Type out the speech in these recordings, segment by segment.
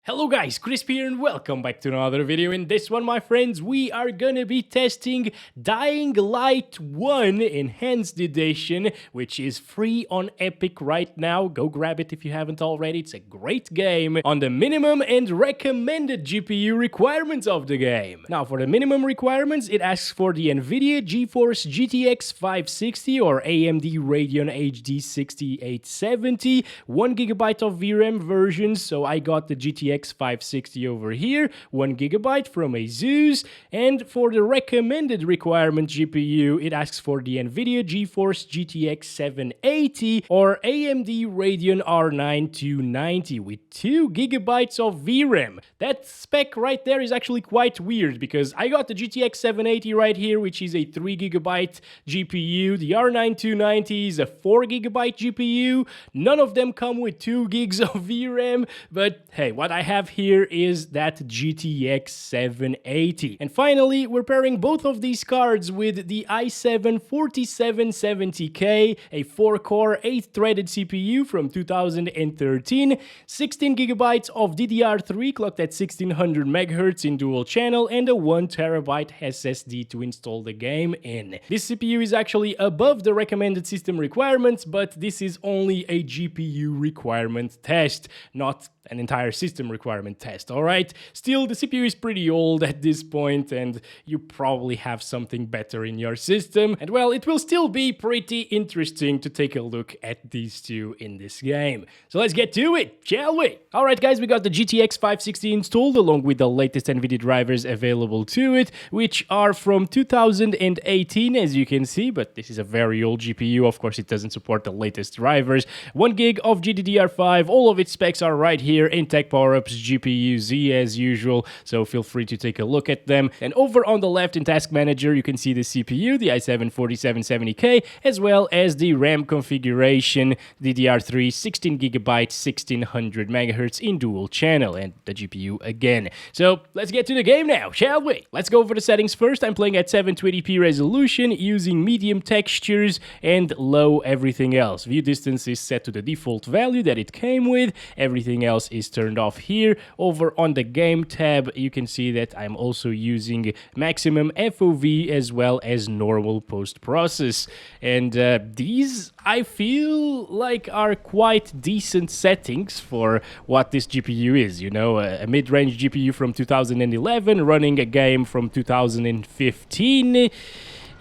Hello guys, Chris here and welcome back to another video. In this one, my friends, we are gonna be testing Dying Light 1 Enhanced Edition, which is free on Epic right now. Go grab it if you haven't already. It's a great game on the minimum and recommended GPU requirements of the game. Now, for the minimum requirements, it asks for the Nvidia GeForce GTX 560 or AMD Radeon HD 6870, 1GB of VRAM versions, so I got the GTX 560 over here, 1GB from Asus, and for the recommended requirement GPU, it asks for the Nvidia GeForce GTX 780 or AMD Radeon R9 290 with 2GB of VRAM. That spec right there is actually quite weird because I got the GTX 780 right here, which is a 3GB GPU. The R9 290 is a 4GB GPU. None of them come with 2 gigs of VRAM, but hey, what I have here is that GTX 780. And finally, we're pairing both of these cards with the i7 4770K, a 4-core, 8-threaded CPU from 2013, 16GB of DDR3 clocked at 1600 MHz in dual channel, and a 1TB SSD to install the game in. This CPU is actually above the recommended system requirements, but this is only a GPU requirement test, not an entire system requirement test, alright? Still, the CPU is pretty old at this point, and you probably have something better in your system, and well, it will still be pretty interesting to take a look at these two in this game. So let's get to it, shall we? Alright guys, we got the GTX 560 installed along with the latest Nvidia drivers available to it, which are from 2018 as you can see, but this is a very old GPU, of course it doesn't support the latest drivers. 1 gig of GDDR5, all of its specs are right here in Tech Power-Ups GPU Z as usual, so feel free to take a look at them. And over on the left in Task Manager you can see the CPU, the i7 4770K, as well as the RAM configuration, DDR3 16GB 1600 MHz in dual channel, and the GPU again. So let's get to the game now, shall we? Let's go over the settings first. I'm playing at 720p resolution using medium textures and low everything else. View distance is set to the default value that it came with. Everything else is turned off here. Over on the game tab you can see that I'm also using maximum FOV as well as normal post-process, and these I feel like are quite decent settings for what this GPU is, you know, a mid-range GPU from 2011 running a game from 2015.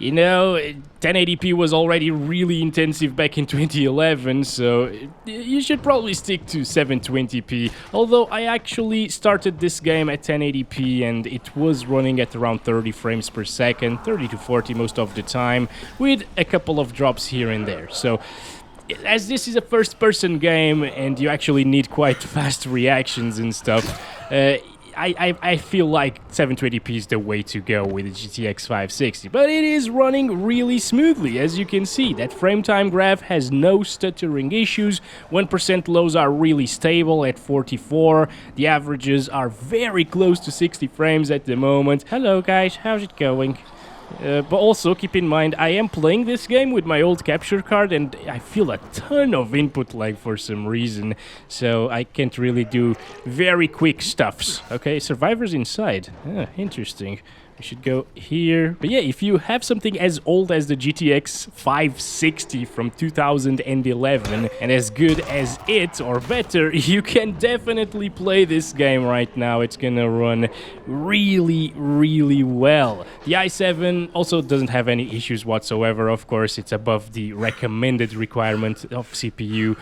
You know, 1080p was already really intensive back in 2011, so you should probably stick to 720p. Although I actually started this game at 1080p and it was running at around 30 frames per second, 30 to 40 most of the time, with a couple of drops here and there. So as this is a first-person game and you actually need quite fast reactions and stuff, I feel like 720p is the way to go with the GTX 560, but it is running really smoothly. As you can see, that frame time graph has no stuttering issues, 1% lows are really stable at 44, the averages are very close to 60 frames at the moment. Hello guys, how's it going? But also keep in mind, I am playing this game with my old capture card and I feel a ton of input lag for some reason, so I can't really do very quick stuffs. Okay, survivors inside. Interesting. We should go here. But yeah, if you have something as old as the GTX 560 from 2011 and as good as it or better, you can definitely play this game right now. It's gonna run really, really well. The i7 also doesn't have any issues whatsoever. Of course, it's above the recommended requirement of CPU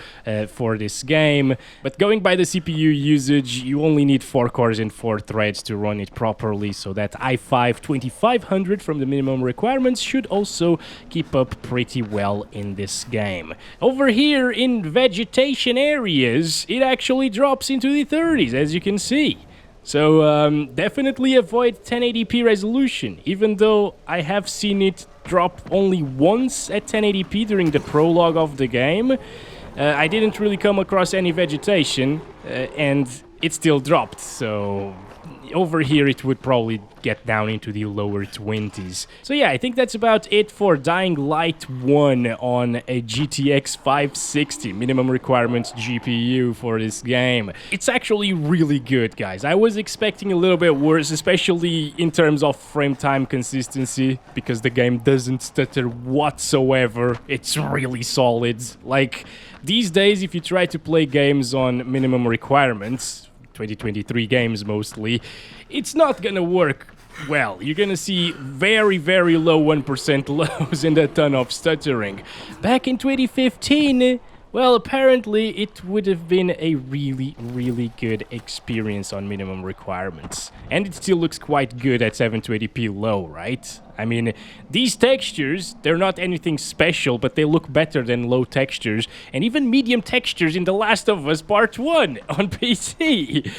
for this game. But going by the CPU usage, you only need 4 cores and 4 threads to run it properly, so that i5 2500 from the minimum requirements should also keep up pretty well in this game. Over here in vegetation areas, it actually drops into the 30s, as you can see. So definitely avoid 1080p resolution, even though I have seen it drop only once at 1080p during the prologue of the game. I didn't really come across any vegetation, and it still dropped, so over here it would probably get down into the lower 20s. So yeah, I think that's about it for Dying Light 1 on a GTX 560 minimum requirements GPU for this game. It's actually really good, guys. I was expecting a little bit worse, especially in terms of frame time consistency, because the game doesn't stutter whatsoever. It's really solid. Like, these days, if you try to play games on minimum requirements, 2023 games mostly, it's not gonna work well. You're gonna see very, very low 1% lows and a ton of stuttering. Back in 2015, well, apparently it would have been a really, really good experience on minimum requirements. And it still looks quite good at 720p low, right? I mean, these textures, they're not anything special, but they look better than low textures, and even medium textures in The Last of Us Part 1 on PC.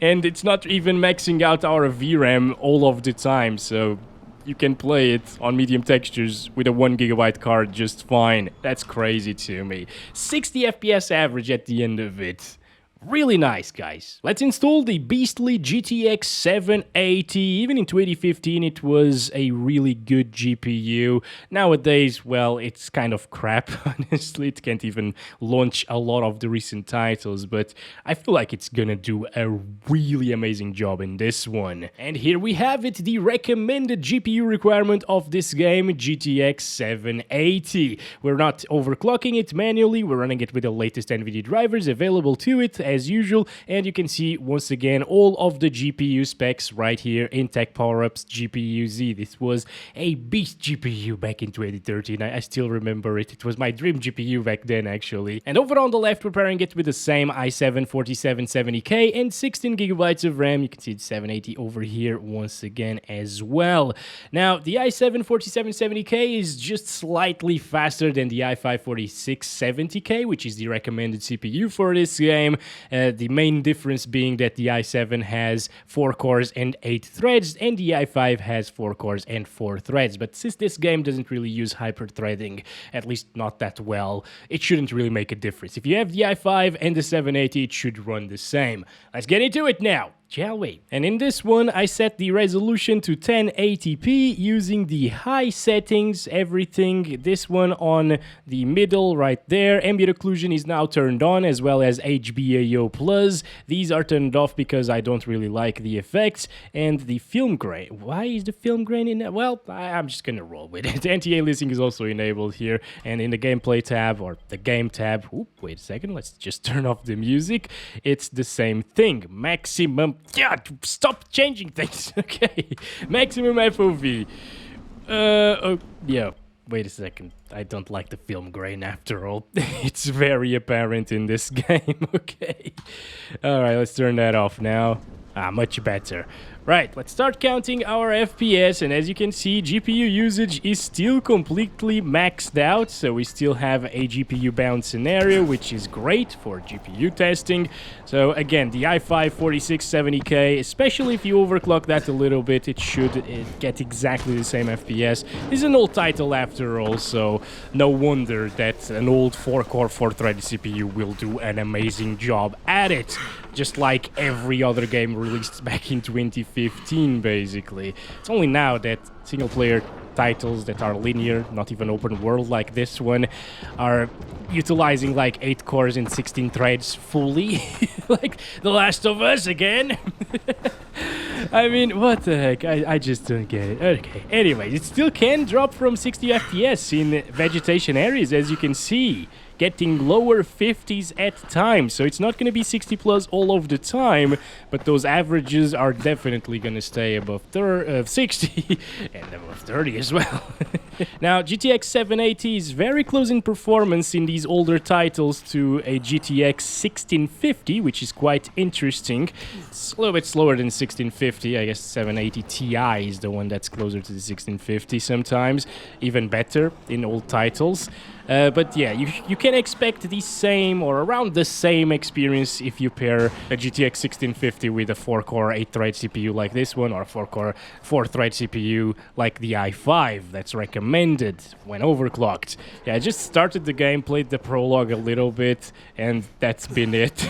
And it's not even maxing out our VRAM all of the time, so you can play it on medium textures with a 1GB card just fine. That's crazy to me. 60 FPS average at the end of it. Really nice, guys. Let's install the beastly GTX 780. Even in 2015, it was a really good GPU. Nowadays, well, it's kind of crap, honestly. It can't even launch a lot of the recent titles, but I feel like it's gonna do a really amazing job in this one. And here we have it, the recommended GPU requirement of this game, GTX 780. We're not overclocking it manually. We're running it with the latest Nvidia drivers available to it, as usual, and you can see once again all of the GPU specs right here in Tech Power-Ups GPU Z. This was a beast GPU back in 2013. I still remember it. It was my dream GPU back then, actually. And over on the left, we're pairing it with the same i7 4770K and 16GB of RAM. You can see the 780 over here once again as well. Now, the i7 4770K is just slightly faster than the i5 4670K, which is the recommended CPU for this game. The main difference being that the i7 has 4 cores and 8 threads, and the i5 has 4 cores and 4 threads. But since this game doesn't really use hyper-threading, at least not that well, it shouldn't really make a difference. If you have the i5 and the 780, it should run the same. Let's get into it now, shall we? And in this one, I set the resolution to 1080p using the high settings, everything. This one on the middle right there. Ambient occlusion is now turned on, as well as HBAO+. These are turned off because I don't really like the effects. And the film grain. Why is the film grain in there? Well, I'm just gonna roll with it. Anti-aliasing is also enabled here. And in the gameplay tab, or the game tab, wait a second, let's just turn off the music. It's the same thing. Maximum. Yeah, stop changing things. Okay, maximum FOV. Oh, yeah. Wait a second. I don't like the film grain after all. It's very apparent in this game. Okay. All right, let's turn that off now. Much better. Right, let's start counting our FPS, and as you can see, GPU usage is still completely maxed out, so we still have a GPU bound scenario, which is great for GPU testing. So again, the i5 4670K, especially if you overclock that a little bit, it should get exactly the same FPS. This is an old title after all, so no wonder that an old 4-core 4-thread CPU will do an amazing job at it, just like every other game released back in 2015, basically. It's only now that single-player titles that are linear, not even open world like this one, are utilizing like 8 cores and 16 threads fully. Like The Last of Us again. I mean, what the heck? I just don't get it. Okay, anyways, it still can drop from 60 FPS in vegetation areas, as you can see, getting lower 50s at times. So it's not going to be 60 plus all of the time, but those averages are definitely going to stay above 60 and above 30 as well. Now, GTX 780 is very close in performance in these older titles to a GTX 1650, which is quite interesting. It's a little bit slower than 1650. I guess 780 Ti is the one that's closer to the 1650 sometimes. Even better in old titles. But yeah, you can expect the same or around the same experience if you pair a GTX 1650 with a 4-core 8-thread CPU like this one, or a 4-core 4-thread CPU like the i5 that's recommended when overclocked. Yeah, I just started the game, played the prologue a little bit, and that's been it.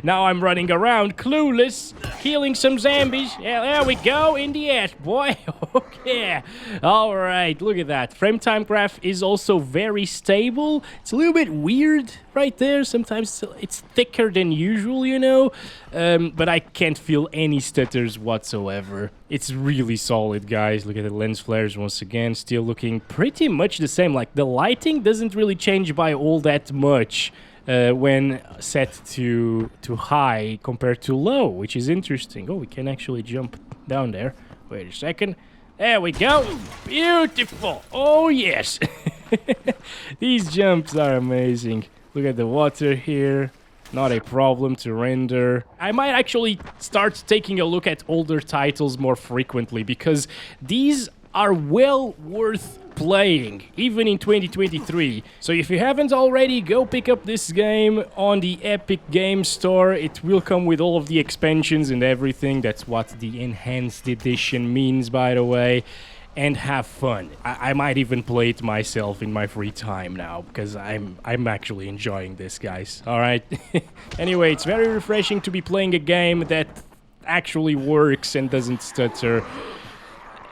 Now I'm running around clueless. killing some zombies. Yeah, there we go, in the ass, boy. Okay. All right, look at that. Frame time graph is also very stable. It's a little bit weird right there. Sometimes it's thicker than usual, you know. But I can't feel any stutters whatsoever. It's really solid, guys. Look at the lens flares once again. Still looking pretty much the same. Like, the lighting doesn't really change by all that much. When set to high compared to low, which is interesting. Oh, we can actually jump down there. Wait a second. There we go. Beautiful. Oh, yes. These jumps are amazing. Look at the water here. Not a problem to render. I might actually start taking a look at older titles more frequently because these are well worth playing, even in 2023. So if you haven't already, go pick up this game on the Epic Game Store. It will come with all of the expansions and everything. That's what the Enhanced Edition means, by the way. And have fun. I might even play it myself in my free time now, because I'm actually enjoying this, guys. All right. Anyway, it's very refreshing to be playing a game that actually works and doesn't stutter.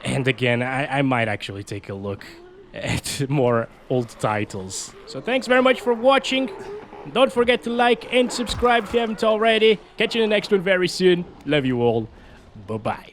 And again, I might actually take a look at more old titles. So thanks very much for watching. Don't forget to like and subscribe if you haven't already. Catch you in the next one very soon. Love you all. Bye-bye.